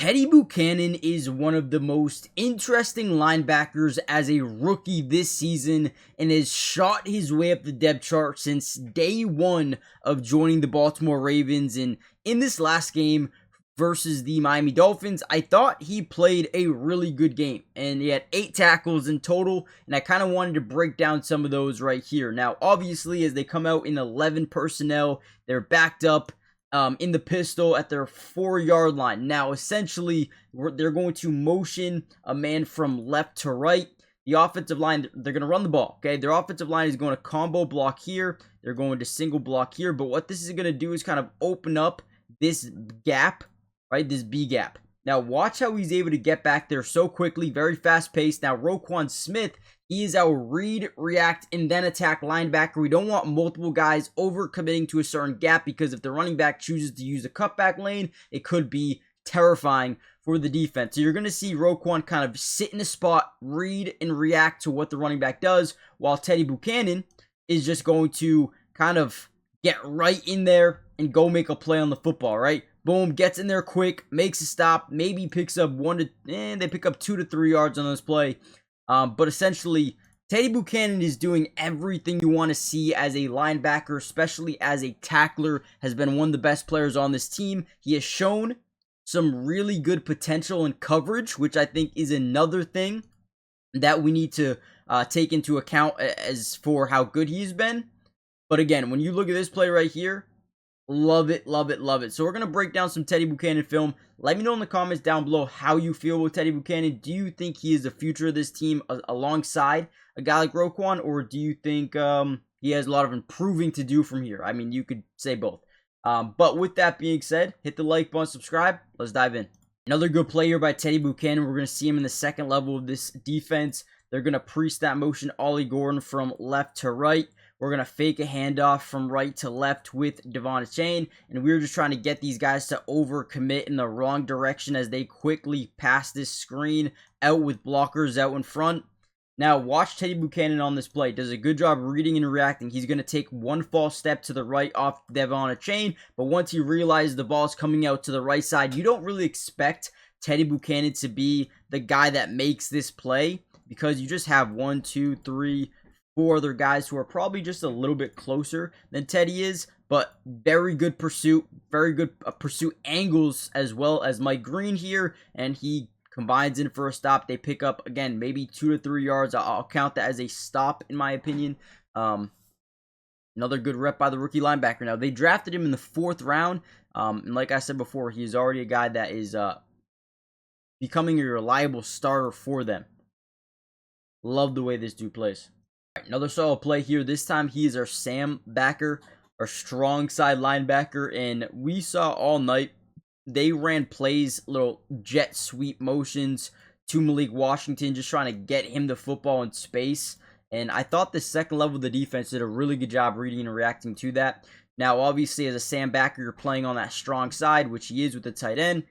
Teddye Buchanan is one of the most interesting linebackers as a rookie this season and has shot his way up the depth chart since day one of joining the Baltimore Ravens. And in this last game versus the Miami Dolphins, I thought he played a really good game, and he had 8 tackles in total, and I kind of wanted to break down some of those right here. Now, obviously, as they come out in 11 personnel, they're backed up in the pistol at their 4-yard line. Now, essentially, they're going to motion a man from left to right. The offensive line, they're going to run the ball, okay? Their offensive line is going to combo block here. They're going to single block here. But what this is going to do is kind of open up this gap, right? This B gap. Now, watch how he's able to get back there so quickly, very fast-paced. Now, Roquan Smith, he is our read, react, and then attack linebacker. We don't want multiple guys over-committing to a certain gap, because if the running back chooses to use a cutback lane, it could be terrifying for the defense. So you're going to see Roquan kind of sit in a spot, read and react to what the running back does, while Teddye Buchanan is just going to kind of get right in there and go make a play on the football, right? Boom, gets in there quick, makes a stop, maybe picks up 2 to 3 yards on this play. But essentially, Teddye Buchanan is doing everything you want to see as a linebacker, especially as a tackler. Has been one of the best players on this team. He has shown some really good potential in coverage, which I think is another thing that we need to take into account as for how good he's been. But again, when you look at this play right here, love it, love it, love it. So we're going to break down some Teddye Buchanan film. Let me know in the comments down below how you feel with Teddye Buchanan. Do you think he is the future of this team alongside a guy like Roquan, or do you think he has a lot of improving to do from here? I mean, you could say both. But with that being said, hit the like button, subscribe. Let's dive in. Another good play here by Teddye Buchanan. We're going to see him in the second level of this defense. They're going to pre-snap motion Ollie Gordon from left to right. We're going to fake a handoff from right to left with Devon Chain, and we're just trying to get these guys to overcommit in the wrong direction as they quickly pass this screen out with blockers out in front. Now, watch Teddye Buchanan on this play. Does a good job reading and reacting. He's going to take one false step to the right off Devon Chain, but once he realizes the ball's coming out to the right side, you don't really expect Teddye Buchanan to be the guy that makes this play, because you just have 1, 2, 3, 4 other guys who are probably just a little bit closer than Teddye is, but very good pursuit, very good pursuit angles, as well as Mike Green here, and he combines in for a stop. They pick up, again, maybe 2 to 3 yards. I'll count that as a stop, in my opinion. Another good rep by the rookie linebacker. Now, they drafted him in the 4th round, and like I said before, he's already a guy that is becoming a reliable starter for them. Love the way this dude plays. Another solid play here. This time he is our Sam backer, our strong side linebacker, and we saw all night they ran plays, little jet sweep motions to Malik Washington, just trying to get him the football in space. And I thought the second level of the defense did a really good job reading and reacting to that. Now, obviously, as a Sam backer, you're playing on that strong side, which he is with the tight end.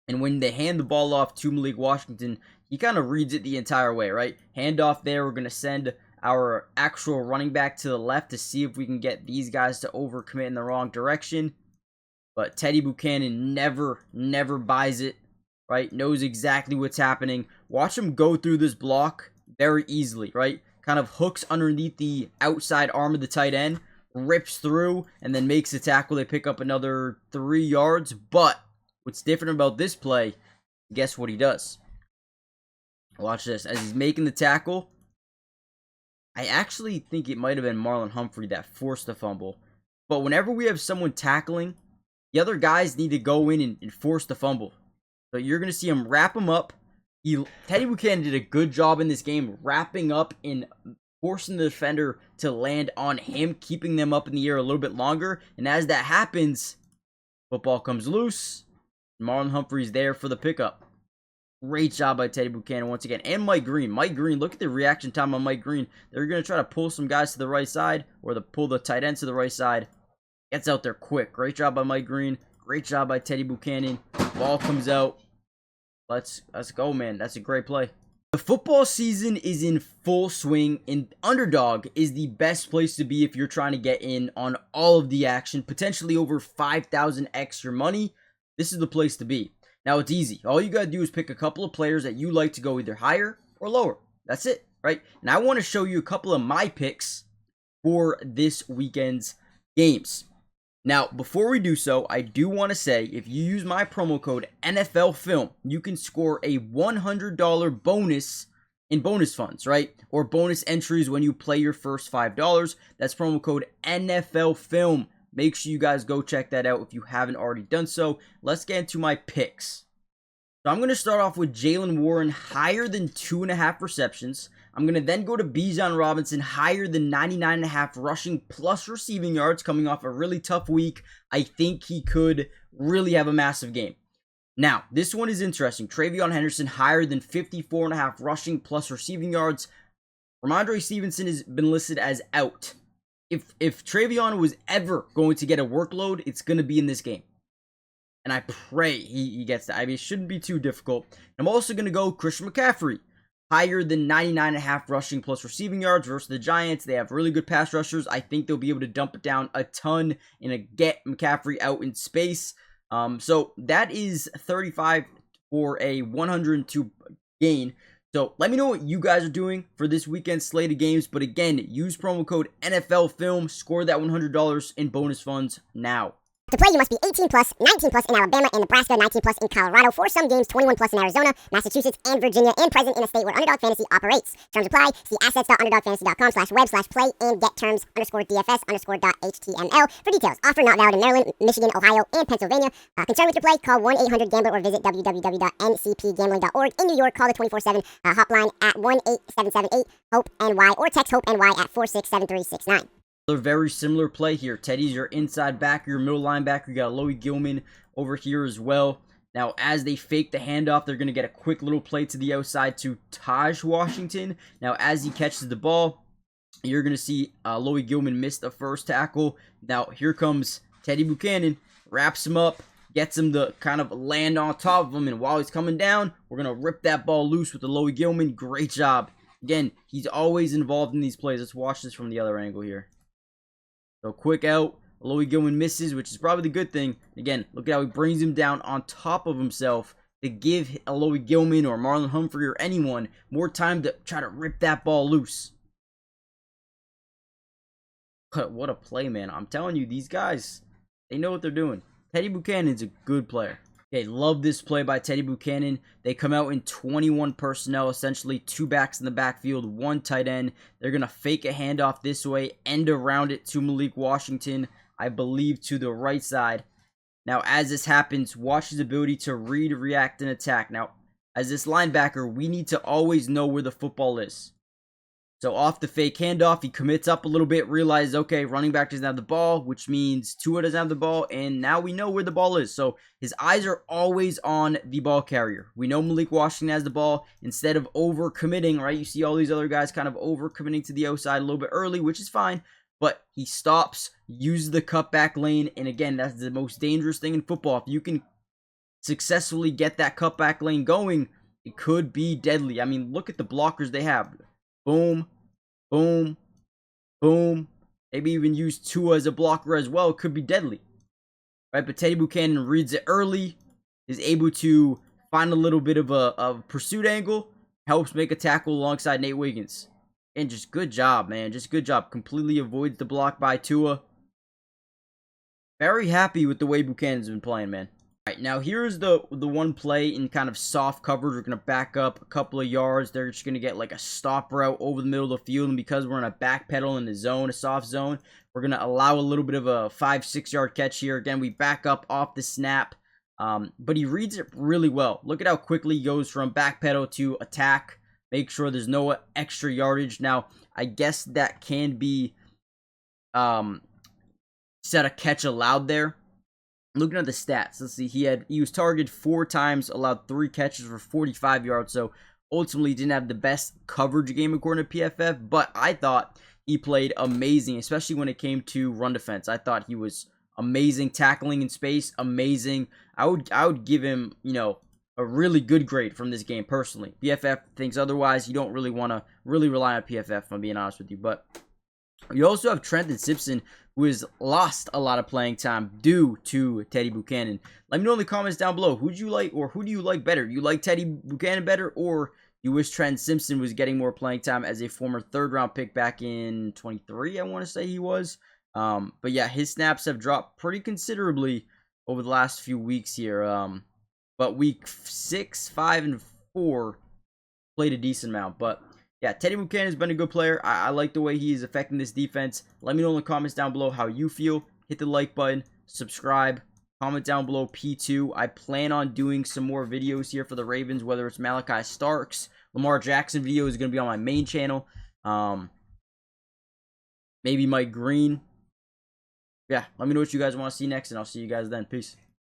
And when they hand the ball off to Malik Washington, he kind of reads it the entire way, right? Handoff there. We're going to send our actual running back to the left to see if we can get these guys to overcommit in the wrong direction. But Teddye Buchanan never buys it, right? Knows exactly what's happening. Watch him go through this block very easily, right? Kind of hooks underneath the outside arm of the tight end, rips through, and then makes the tackle. They pick up another 3 yards. But what's different about this play, guess what he does? Watch this. As he's making the tackle, I actually think it might have been Marlon Humphrey that forced the fumble. But whenever we have someone tackling, the other guys need to go in and force the fumble. So you're going to see him wrap him up. Teddye Buchanan did a good job in this game wrapping up and forcing the defender to land on him, keeping them up in the air a little bit longer. And as that happens, football comes loose. Marlon Humphrey's there for the pickup. Great job by Teddye Buchanan once again. And Mike Green. Mike Green, look at the reaction time on Mike Green. They're going to try to pull some guys to the right side, or pull the tight ends to the right side. Gets out there quick. Great job by Mike Green. Great job by Teddye Buchanan. Ball comes out. Let's go, man. That's a great play. The football season is in full swing, and Underdog is the best place to be if you're trying to get in on all of the action, potentially over 5,000 extra money. This is the place to be. Now, it's easy. All you got to do is pick a couple of players that you like to go either higher or lower. That's it, right? And I want to show you a couple of my picks for this weekend's games. Now, before we do so, I do want to say, if you use my promo code NFLFilm, you can score a $100 bonus in bonus funds, right? Or bonus entries when you play your first $5. That's promo code NFLFilm. Make sure you guys go check that out if you haven't already done so. Let's get into my picks. So I'm going to start off with Jaylen Warren, higher than 2.5 receptions. I'm going to then go to Bijan Robinson, higher than 99.5 rushing plus receiving yards, coming off a really tough week. I think he could really have a massive game. Now, this one is interesting. Travion Henderson, higher than 54.5 rushing plus receiving yards. Ramondre Stevenson has been listed as out. If Travion was ever going to get a workload, it's going to be in this game. And I pray he gets that. I mean, it shouldn't be too difficult. I'm also going to go Christian McCaffrey, higher than 99.5 rushing plus receiving yards versus the Giants. They have really good pass rushers. I think they'll be able to dump it down a ton and get McCaffrey out in space. So that is 35 for a 102 gain. So let me know what you guys are doing for this weekend's slate of games. But again, use promo code NFLFilm. Score that $100 in bonus funds now. To play, you must be 18 plus, 19 plus in Alabama and Nebraska, 19 plus in Colorado. For some games, 21 plus in Arizona, Massachusetts, and Virginia, and present in a state where Underdog Fantasy operates. Terms apply. See assets.underdogfantasy.com/web/play and get terms _DFS_.html for details. Offer not valid in Maryland, Michigan, Ohio, and Pennsylvania. Concerned with your play? Call 1-800-GAMBLER or visit www.ncpgambling.org. In New York, call the 24/7 hotline at 1-8778-HOPE-NY or text HOPE-NY at 467369. Another very similar play here. Teddye's your inside backer, your middle linebacker. You got Loie Gilman over here as well. Now, as they fake the handoff, they're going to get a quick little play to the outside to Taj Washington. Now, as he catches the ball, you're going to see Loie Gilman miss the first tackle. Now, here comes Teddye Buchanan, wraps him up, gets him to kind of land on top of him. And while he's coming down, we're going to rip that ball loose with the Loie Gilman. Great job. Again, he's always involved in these plays. Let's watch this from the other angle here. So quick out, Loie Gilman misses, which is probably the good thing. Again, look at how he brings him down on top of himself to give Loie Gilman or Marlon Humphrey or anyone more time to try to rip that ball loose. What a play, man. I'm telling you, these guys, they know what they're doing. Teddye Buchanan's a good player. Okay, love this play by Teddye Buchanan. They come out in 21 personnel, essentially 2 backs in the backfield, 1 tight end. They're going to fake a handoff this way, end around it to Malik Washington, I believe to the right side. Now, as this happens, watch his ability to read, react, and attack. Now, as this linebacker, we need to always know where the football is. So off the fake handoff, he commits up a little bit, realizes, okay, running back doesn't have the ball, which means Tua doesn't have the ball, and now we know where the ball is. So his eyes are always on the ball carrier. We know Malik Washington has the ball. Instead of over-committing, right, you see all these other guys kind of over-committing to the outside a little bit early, which is fine, but he stops, uses the cutback lane, and again, that's the most dangerous thing in football. If you can successfully get that cutback lane going, it could be deadly. I mean, look at the blockers they have. Boom, boom, boom. Maybe even use Tua as a blocker as well. It could be deadly. Right, but Teddye Buchanan reads it early, is able to find a little bit of a pursuit angle, helps make a tackle alongside Nate Wiggins. And just good job, man. Just good job. Completely avoids the block by Tua. Very happy with the way Buchanan's been playing, man. All right, now here's the one play in kind of soft coverage. We're going to back up a couple of yards. They're just going to get like a stop route over the middle of the field. And because we're in a back pedal in the zone, a soft zone, we're going to allow a little bit of a 5-6 yard catch here. Again, we back up off the snap. But he reads it really well. Look at how quickly he goes from back pedal to attack. Make sure there's no extra yardage. Now, I guess that can be set a catch allowed there. Looking at the stats, let's see, he was targeted 4 times, allowed 3 catches for 45 yards, so ultimately didn't have the best coverage game according to PFF, but I thought he played amazing, especially when it came to run defense. I thought he was amazing tackling in space, amazing. I would give him, a really good grade from this game personally. PFF thinks otherwise. You don't really want to rely on PFF, if I'm being honest with you, but You also have Trenton Simpson, who has lost a lot of playing time due to Teddye Buchanan. Let me know in the comments down below, who do you like, or who do you like better? You like Teddye Buchanan better, or you wish Trenton Simpson was getting more playing time as a former third-round pick back in 23, I want to say he was. But yeah, his snaps have dropped pretty considerably over the last few weeks here. But week 6, 5, and 4 played a decent amount. But yeah, Teddye Buchanan has been a good player. I like the way he is affecting this defense. Let me know in the comments down below how you feel. Hit the like button, subscribe, comment down below P2. I plan on doing some more videos here for the Ravens, whether it's Malachi Starks, Lamar Jackson video is going to be on my main channel. Maybe Mike Green. Yeah, let me know what you guys want to see next, and I'll see you guys then. Peace.